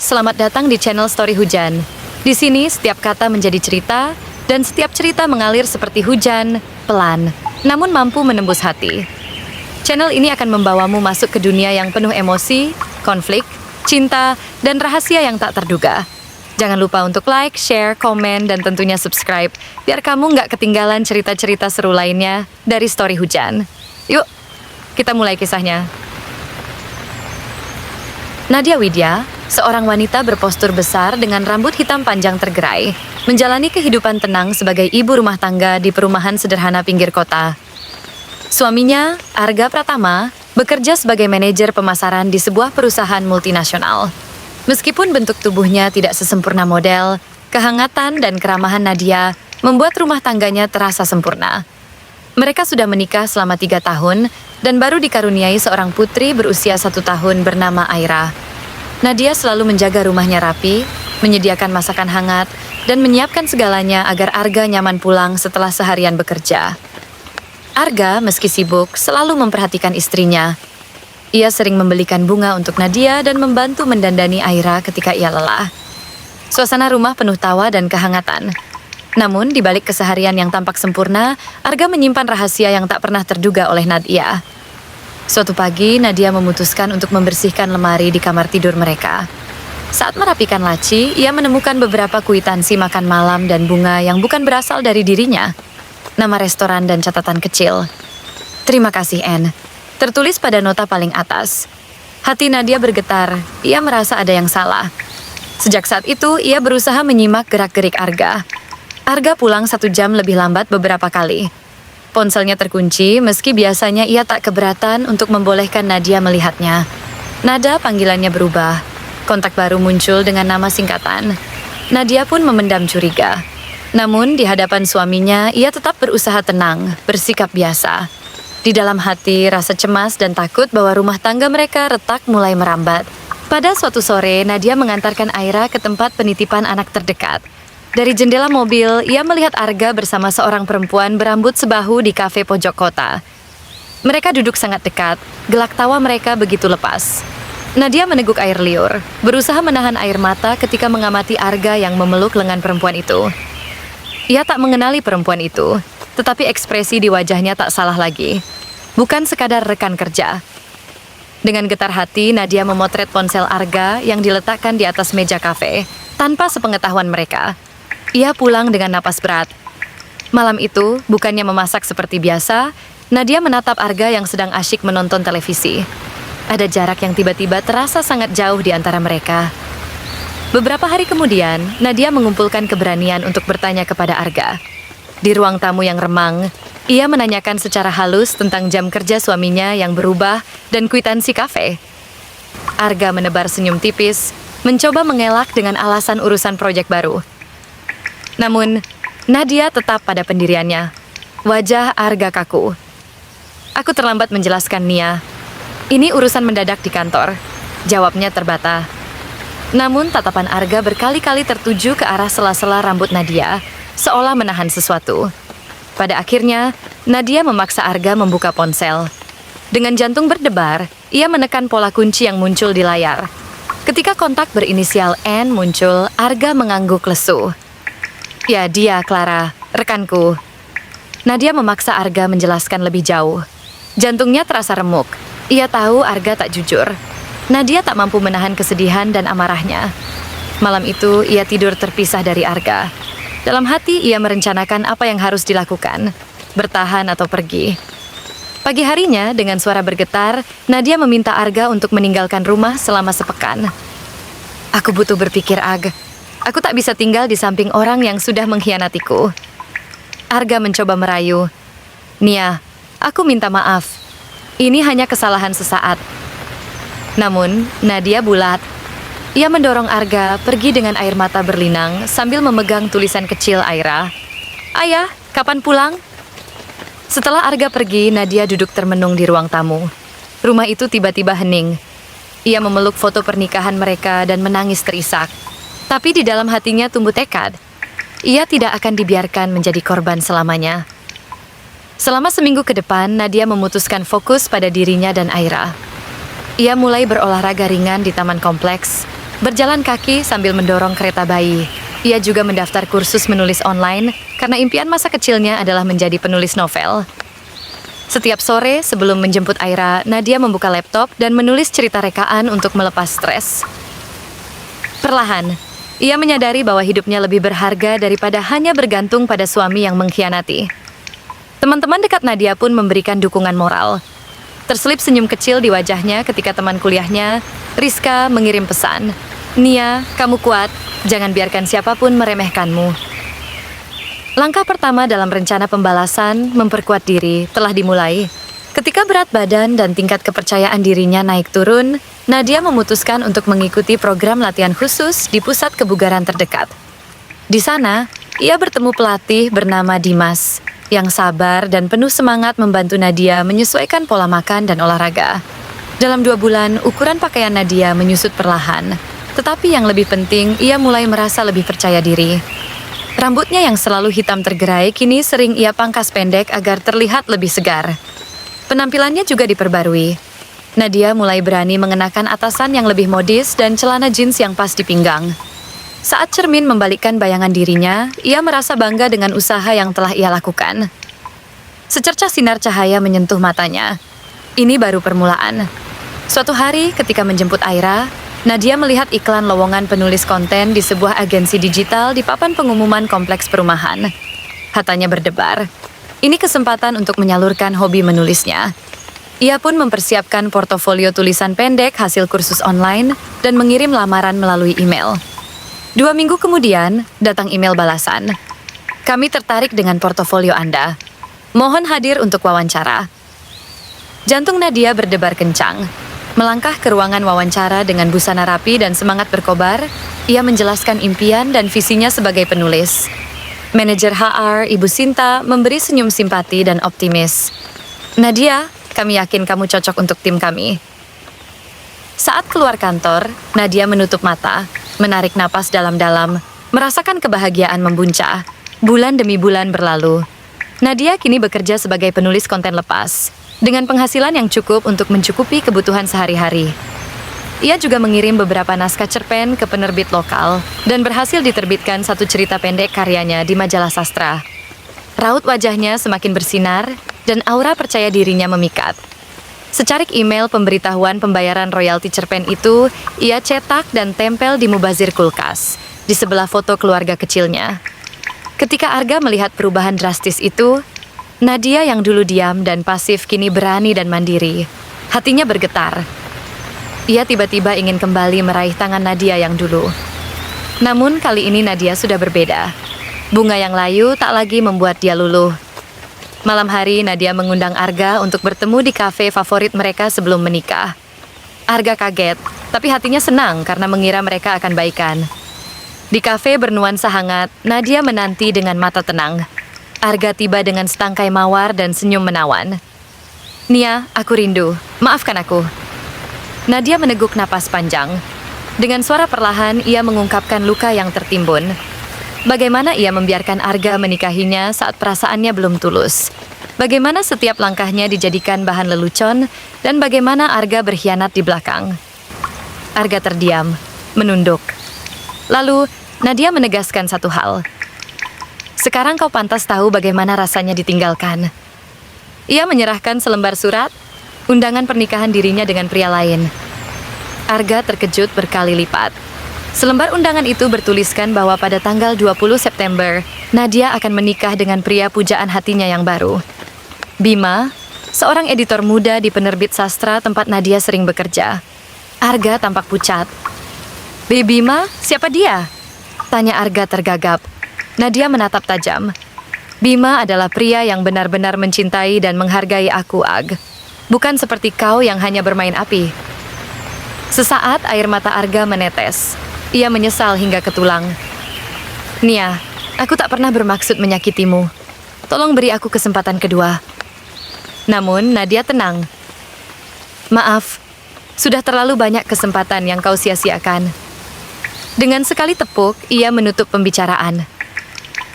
selamat datang di channel Story Hujan. Di sini setiap kata menjadi cerita, dan setiap cerita mengalir seperti hujan, pelan, namun mampu menembus hati. Channel ini akan membawamu masuk ke dunia yang penuh emosi, konflik, cinta, dan rahasia yang tak terduga. Jangan lupa untuk like, share, komen, dan tentunya subscribe, biar kamu nggak ketinggalan cerita-cerita seru lainnya dari Story Hujan. Yuk, kita mulai kisahnya. Nadia Widya, seorang wanita berpostur besar dengan rambut hitam panjang tergerai, menjalani kehidupan tenang sebagai ibu rumah tangga di perumahan sederhana pinggir kota. Suaminya, Arga Pratama, bekerja sebagai manajer pemasaran di sebuah perusahaan multinasional. Meskipun bentuk tubuhnya tidak sesempurna model, kehangatan dan keramahan Nadia membuat rumah tangganya terasa sempurna. Mereka sudah menikah selama 3 tahun dan baru dikaruniai seorang putri berusia 1 tahun bernama Aira. Nadia selalu menjaga rumahnya rapi, menyediakan masakan hangat, dan menyiapkan segalanya agar Arga nyaman pulang setelah seharian bekerja. Arga, meski sibuk, selalu memperhatikan istrinya. Ia sering membelikan bunga untuk Nadia dan membantu mendandani Aira ketika ia lelah. Suasana rumah penuh tawa dan kehangatan. Namun, di balik keseharian yang tampak sempurna, Arga menyimpan rahasia yang tak pernah terduga oleh Nadia. Suatu pagi, Nadia memutuskan untuk membersihkan lemari di kamar tidur mereka. Saat merapikan laci, ia menemukan beberapa kwitansi makan malam dan bunga yang bukan berasal dari dirinya. Nama restoran dan catatan kecil. "Terima kasih, Anne," tertulis pada nota paling atas. Hati Nadia bergetar, ia merasa ada yang salah. Sejak saat itu, ia berusaha menyimak gerak-gerik Arga. Arga pulang 1 jam lebih lambat beberapa kali. Ponselnya terkunci, meski biasanya ia tak keberatan untuk membolehkan Nadia melihatnya. Nada panggilannya berubah. Kontak baru muncul dengan nama singkatan. Nadia pun memendam curiga. Namun, di hadapan suaminya, ia tetap berusaha tenang, bersikap biasa. Di dalam hati, rasa cemas dan takut bahwa rumah tangga mereka retak mulai merambat. Pada suatu sore, Nadia mengantarkan Aira ke tempat penitipan anak terdekat. Dari jendela mobil, ia melihat Arga bersama seorang perempuan berambut sebahu di kafe pojok kota. Mereka duduk sangat dekat, gelak tawa mereka begitu lepas. Nadia meneguk air liur, berusaha menahan air mata ketika mengamati Arga yang memeluk lengan perempuan itu. Ia tak mengenali perempuan itu, tetapi ekspresi di wajahnya tak salah lagi. Bukan sekadar rekan kerja. Dengan getar hati, Nadia memotret ponsel Arga yang diletakkan di atas meja kafe, tanpa sepengetahuan mereka. Ia pulang dengan napas berat. Malam itu, bukannya memasak seperti biasa, Nadia menatap Arga yang sedang asyik menonton televisi. Ada jarak yang tiba-tiba terasa sangat jauh di antara mereka. Beberapa hari kemudian, Nadia mengumpulkan keberanian untuk bertanya kepada Arga. Di ruang tamu yang remang, ia menanyakan secara halus tentang jam kerja suaminya yang berubah dan kwitansi kafe. Arga menebar senyum tipis, mencoba mengelak dengan alasan urusan proyek baru. Namun, Nadia tetap pada pendiriannya. Wajah Arga kaku. "Aku terlambat menjelaskan, Nia. Ini urusan mendadak di kantor," jawabnya terbata. Namun, tatapan Arga berkali-kali tertuju ke arah sela-sela rambut Nadia, seolah menahan sesuatu. Pada akhirnya, Nadia memaksa Arga membuka ponsel. Dengan jantung berdebar, ia menekan pola kunci yang muncul di layar. Ketika kontak berinisial N muncul, Arga mengangguk lesu. "Ya, dia, Clara, rekanku." Nadia memaksa Arga menjelaskan lebih jauh. Jantungnya terasa remuk. Ia tahu Arga tak jujur. Nadia tak mampu menahan kesedihan dan amarahnya. Malam itu, ia tidur terpisah dari Arga. Dalam hati, ia merencanakan apa yang harus dilakukan, bertahan atau pergi. Pagi harinya, dengan suara bergetar, Nadia meminta Arga untuk meninggalkan rumah selama sepekan. "Aku butuh berpikir, Ag. Aku tak bisa tinggal di samping orang yang sudah mengkhianatiku." Arga mencoba merayu. "Nia, aku minta maaf. Ini hanya kesalahan sesaat." Namun, Nadia bulat. Ia mendorong Arga pergi dengan air mata berlinang sambil memegang tulisan kecil Aira. "Ayah, kapan pulang?" Setelah Arga pergi, Nadia duduk termenung di ruang tamu. Rumah itu tiba-tiba hening. Ia memeluk foto pernikahan mereka dan menangis terisak. Tapi di dalam hatinya tumbuh tekad. Ia tidak akan dibiarkan menjadi korban selamanya. Selama seminggu ke depan, Nadia memutuskan fokus pada dirinya dan Aira. Ia mulai berolahraga ringan di taman kompleks, Berjalan kaki sambil mendorong kereta bayi. Ia juga mendaftar kursus menulis online karena impian masa kecilnya adalah menjadi penulis novel. Setiap sore sebelum menjemput Aira, Nadia membuka laptop dan menulis cerita rekaan untuk melepas stres. Perlahan, ia menyadari bahwa hidupnya lebih berharga daripada hanya bergantung pada suami yang mengkhianati. Teman-teman dekat Nadia pun memberikan dukungan moral. Terselip senyum kecil di wajahnya ketika teman kuliahnya, Rizka, mengirim pesan, "Nia, kamu kuat, jangan biarkan siapapun meremehkanmu." Langkah pertama dalam rencana pembalasan, memperkuat diri, telah dimulai. Ketika berat badan dan tingkat kepercayaan dirinya naik turun, Nadia memutuskan untuk mengikuti program latihan khusus di pusat kebugaran terdekat. Di sana, ia bertemu pelatih bernama Dimas, yang sabar dan penuh semangat membantu Nadia menyesuaikan pola makan dan olahraga. Dalam 2 bulan, ukuran pakaian Nadia menyusut perlahan. Tetapi yang lebih penting, ia mulai merasa lebih percaya diri. Rambutnya yang selalu hitam tergerai kini sering ia pangkas pendek agar terlihat lebih segar. Penampilannya juga diperbarui. Nadia mulai berani mengenakan atasan yang lebih modis dan celana jeans yang pas di pinggang. Saat cermin membalikkan bayangan dirinya, ia merasa bangga dengan usaha yang telah ia lakukan. Secercah sinar cahaya menyentuh matanya. Ini baru permulaan. Suatu hari ketika menjemput Aira, Nadia melihat iklan lowongan penulis konten di sebuah agensi digital di papan pengumuman kompleks perumahan. Hatanya berdebar. Ini kesempatan untuk menyalurkan hobi menulisnya. Ia pun mempersiapkan portofolio tulisan pendek hasil kursus online dan mengirim lamaran melalui email. 2 minggu kemudian, datang email balasan. "Kami tertarik dengan portofolio Anda. Mohon hadir untuk wawancara." Jantung Nadia berdebar kencang. Melangkah ke ruangan wawancara dengan busana rapi dan semangat berkobar, ia menjelaskan impian dan visinya sebagai penulis. Manajer HR, Ibu Sinta, memberi senyum simpati dan optimis. "Nadia, kami yakin kamu cocok untuk tim kami." Saat keluar kantor, Nadia menutup mata, menarik napas dalam-dalam, merasakan kebahagiaan membuncah. Bulan demi bulan berlalu. Nadia kini bekerja sebagai penulis konten lepas, dengan penghasilan yang cukup untuk mencukupi kebutuhan sehari-hari. Ia juga mengirim beberapa naskah cerpen ke penerbit lokal dan berhasil diterbitkan 1 cerita pendek karyanya di majalah sastra. Raut wajahnya semakin bersinar dan aura percaya dirinya memikat. Secarik email pemberitahuan pembayaran royalti cerpen itu, ia cetak dan tempel di mubazir kulkas, di sebelah foto keluarga kecilnya. Ketika Arga melihat perubahan drastis itu, Nadia yang dulu diam dan pasif kini berani dan mandiri. Hatinya bergetar. Ia tiba-tiba ingin kembali meraih tangan Nadia yang dulu. Namun kali ini Nadia sudah berbeda. Bunga yang layu tak lagi membuat dia luluh. Malam hari Nadia mengundang Arga untuk bertemu di kafe favorit mereka sebelum menikah. Arga kaget, tapi hatinya senang karena mengira mereka akan baikan. Di kafe bernuansa hangat, Nadia menanti dengan mata tenang. Arga tiba dengan setangkai mawar dan senyum menawan. "Nia, aku rindu. Maafkan aku." Nadia meneguk napas panjang. Dengan suara perlahan, ia mengungkapkan luka yang tertimbun. Bagaimana ia membiarkan Arga menikahinya saat perasaannya belum tulus. Bagaimana setiap langkahnya dijadikan bahan lelucon, dan bagaimana Arga berkhianat di belakang. Arga terdiam, menunduk. Lalu, Nadia menegaskan satu hal. "Sekarang kau pantas tahu bagaimana rasanya ditinggalkan." Ia menyerahkan selembar surat, undangan pernikahan dirinya dengan pria lain. Arga terkejut berkali lipat. Selembar undangan itu bertuliskan bahwa pada tanggal 20 September, Nadia akan menikah dengan pria pujaan hatinya yang baru. Bima, seorang editor muda di penerbit sastra tempat Nadia sering bekerja. Arga tampak pucat. Bima, siapa dia?" tanya Arga tergagap. Nadia menatap tajam. "Bima adalah pria yang benar-benar mencintai dan menghargai aku, Ag. Bukan seperti kau yang hanya bermain api." Sesaat air mata Arga menetes. Ia menyesal hingga ke tulang. "Nia, aku tak pernah bermaksud menyakitimu. Tolong beri aku kesempatan kedua." Namun Nadia tenang. "Maaf, sudah terlalu banyak kesempatan yang kau sia-siakan." Dengan sekali tepuk, ia menutup pembicaraan.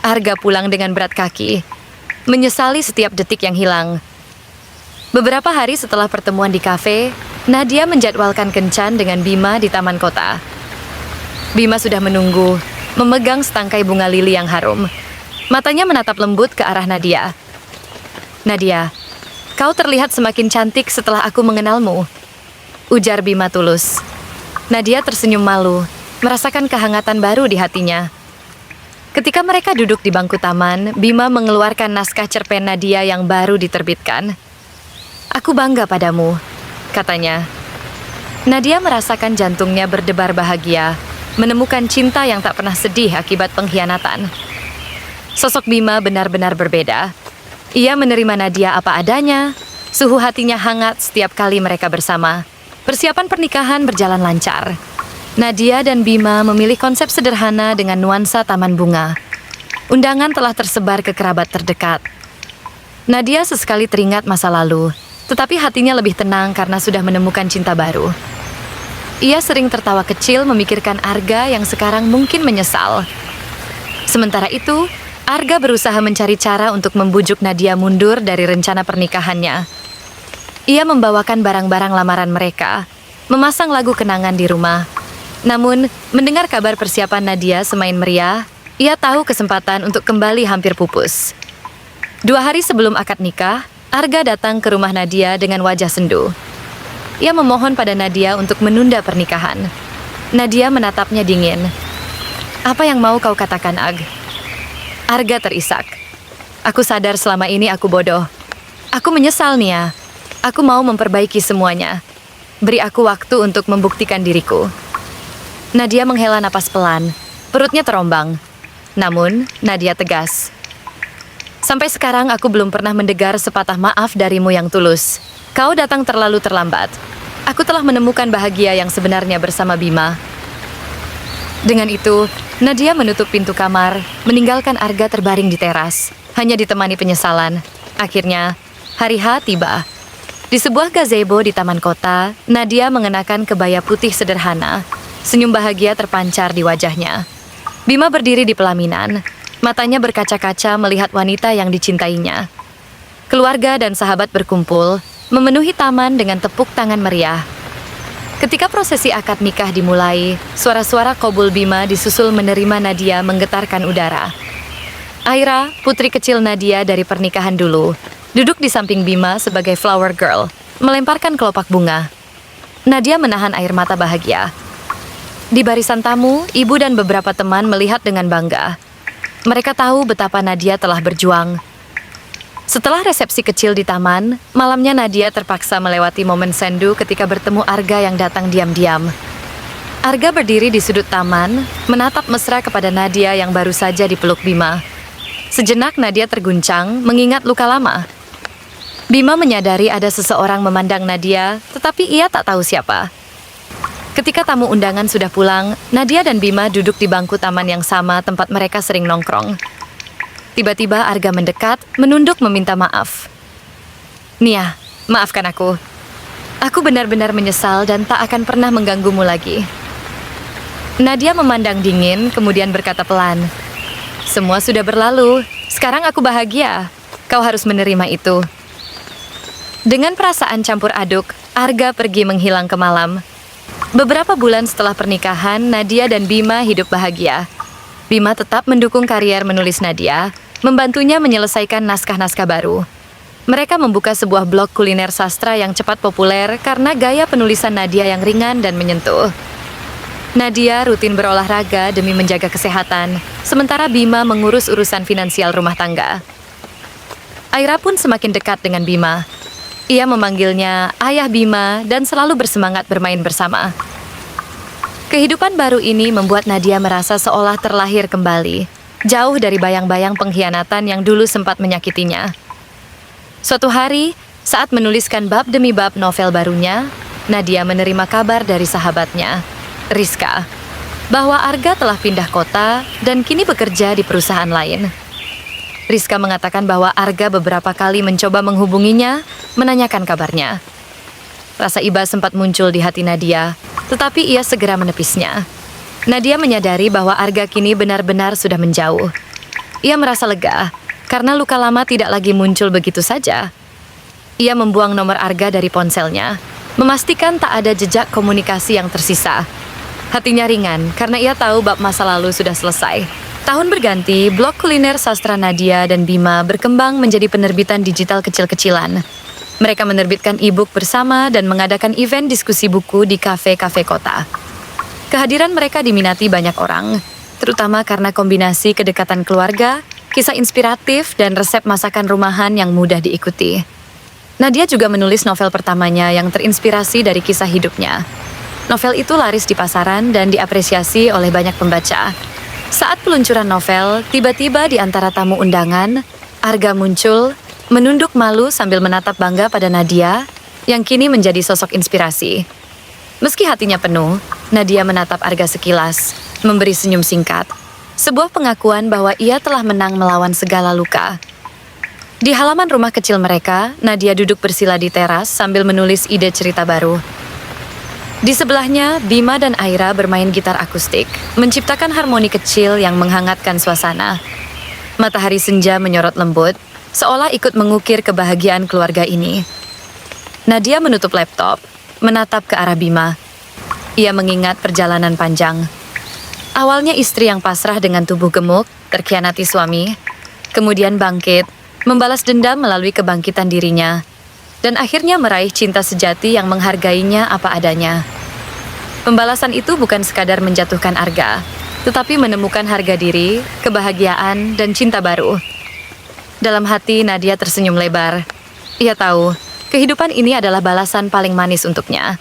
Arga pulang dengan berat kaki, menyesali setiap detik yang hilang. Beberapa hari setelah pertemuan di kafe, Nadia menjadwalkan kencan dengan Bima di taman kota. Bima sudah menunggu, memegang setangkai bunga lili yang harum. Matanya menatap lembut ke arah Nadia. Nadia, kau terlihat semakin cantik setelah aku mengenalmu, ujar Bima tulus. Nadia tersenyum malu, merasakan kehangatan baru di hatinya. Ketika mereka duduk di bangku taman, Bima mengeluarkan naskah cerpen Nadia yang baru diterbitkan. Aku bangga padamu, katanya. Nadia merasakan jantungnya berdebar bahagia, menemukan cinta yang tak pernah sedih akibat pengkhianatan. Sosok Bima benar-benar berbeda. Ia menerima Nadia apa adanya, suhu hatinya hangat setiap kali mereka bersama. Persiapan pernikahan berjalan lancar. Nadia dan Bima memilih konsep sederhana dengan nuansa taman bunga. Undangan telah tersebar ke kerabat terdekat. Nadia sesekali teringat masa lalu, tetapi hatinya lebih tenang karena sudah menemukan cinta baru. Ia sering tertawa kecil memikirkan Arga yang sekarang mungkin menyesal. Sementara itu, Arga berusaha mencari cara untuk membujuk Nadia mundur dari rencana pernikahannya. Ia membawakan barang-barang lamaran mereka, memasang lagu kenangan di rumah. Namun, mendengar kabar persiapan Nadia semain meriah, ia tahu kesempatan untuk kembali hampir pupus. 2 hari sebelum akad nikah, Arga datang ke rumah Nadia dengan wajah sendu. Ia memohon pada Nadia untuk menunda pernikahan. Nadia menatapnya dingin. Apa yang mau kau katakan, Ag? Arga terisak. Aku sadar selama ini aku bodoh. Aku menyesal, Nia. Aku mau memperbaiki semuanya. Beri aku waktu untuk membuktikan diriku. Nadia menghela napas pelan. Perutnya terombang. Namun, Nadia tegas. Sampai sekarang aku belum pernah mendengar sepatah maaf darimu yang tulus. Kau datang terlalu terlambat. Aku telah menemukan bahagia yang sebenarnya bersama Bima. Dengan itu, Nadia menutup pintu kamar, meninggalkan Arga terbaring di teras, hanya ditemani penyesalan. Akhirnya, hari H tiba. Di sebuah gazebo di taman kota, Nadia mengenakan kebaya putih sederhana. Senyum bahagia terpancar di wajahnya. Bima berdiri di pelaminan, matanya berkaca-kaca melihat wanita yang dicintainya. Keluarga dan sahabat berkumpul, memenuhi taman dengan tepuk tangan meriah. Ketika prosesi akad nikah dimulai, suara-suara kobul Bima disusul menerima Nadia menggetarkan udara. Aira, putri kecil Nadia dari pernikahan dulu, duduk di samping Bima sebagai flower girl, melemparkan kelopak bunga. Nadia menahan air mata bahagia. Di barisan tamu, ibu dan beberapa teman melihat dengan bangga. Mereka tahu betapa Nadia telah berjuang. Setelah resepsi kecil di taman, malamnya Nadia terpaksa melewati momen sendu ketika bertemu Arga yang datang diam-diam. Arga berdiri di sudut taman, menatap mesra kepada Nadia yang baru saja dipeluk Bima. Sejenak Nadia terguncang, mengingat luka lama. Bima menyadari ada seseorang memandang Nadia, tetapi ia tak tahu siapa. Ketika tamu undangan sudah pulang, Nadia dan Bima duduk di bangku taman yang sama tempat mereka sering nongkrong. Tiba-tiba Arga mendekat, menunduk meminta maaf. Nia, maafkan aku. Aku benar-benar menyesal dan tak akan pernah mengganggumu lagi. Nadia memandang dingin, kemudian berkata pelan. Semua sudah berlalu, sekarang aku bahagia. Kau harus menerima itu. Dengan perasaan campur aduk, Arga pergi menghilang ke malam. Beberapa bulan setelah pernikahan, Nadia dan Bima hidup bahagia. Bima tetap mendukung karier menulis Nadia, membantunya menyelesaikan naskah-naskah baru. Mereka membuka sebuah blog kuliner sastra yang cepat populer karena gaya penulisan Nadia yang ringan dan menyentuh. Nadia rutin berolahraga demi menjaga kesehatan, sementara Bima mengurus urusan finansial rumah tangga. Aira pun semakin dekat dengan Bima. Ia memanggilnya ayah Bima dan selalu bersemangat bermain bersama. Kehidupan baru ini membuat Nadia merasa seolah terlahir kembali, jauh dari bayang-bayang pengkhianatan yang dulu sempat menyakitinya. Suatu hari, saat menuliskan bab demi bab novel barunya, Nadia menerima kabar dari sahabatnya, Rizka, bahwa Arga telah pindah kota dan kini bekerja di perusahaan lain. Rizka mengatakan bahwa Arga beberapa kali mencoba menghubunginya, menanyakan kabarnya. Rasa iba sempat muncul di hati Nadia, tetapi ia segera menepisnya. Nadia menyadari bahwa Arga kini benar-benar sudah menjauh. Ia merasa lega, karena luka lama tidak lagi muncul begitu saja. Ia membuang nomor Arga dari ponselnya, memastikan tak ada jejak komunikasi yang tersisa. Hatinya ringan karena ia tahu bab masa lalu sudah selesai. Tahun berganti, blog kuliner sastra Nadia dan Bima berkembang menjadi penerbitan digital kecil-kecilan. Mereka menerbitkan e-book bersama dan mengadakan event diskusi buku di kafe-kafe kota. Kehadiran mereka diminati banyak orang, terutama karena kombinasi kedekatan keluarga, kisah inspiratif, dan resep masakan rumahan yang mudah diikuti. Nadia juga menulis novel pertamanya yang terinspirasi dari kisah hidupnya. Novel itu laris di pasaran dan diapresiasi oleh banyak pembaca. Saat peluncuran novel, tiba-tiba di antara tamu undangan, Arga muncul, menunduk malu sambil menatap bangga pada Nadia, yang kini menjadi sosok inspirasi. Meski hatinya penuh, Nadia menatap Arga sekilas, memberi senyum singkat. Sebuah pengakuan bahwa ia telah menang melawan segala luka. Di halaman rumah kecil mereka, Nadia duduk bersila di teras sambil menulis ide cerita baru. Di sebelahnya, Bima dan Aira bermain gitar akustik, menciptakan harmoni kecil yang menghangatkan suasana. Matahari senja menyorot lembut, seolah ikut mengukir kebahagiaan keluarga ini. Nadia menutup laptop, menatap ke arah Bima. Ia mengingat perjalanan panjang. Awalnya istri yang pasrah dengan tubuh gemuk, terkhianati suami, kemudian bangkit, membalas dendam melalui kebangkitan dirinya, dan akhirnya meraih cinta sejati yang menghargainya apa adanya. Pembalasan itu bukan sekadar menjatuhkan Arga, tetapi menemukan harga diri, kebahagiaan, dan cinta baru. Dalam hati, Nadia tersenyum lebar. Ia tahu, kehidupan ini adalah balasan paling manis untuknya.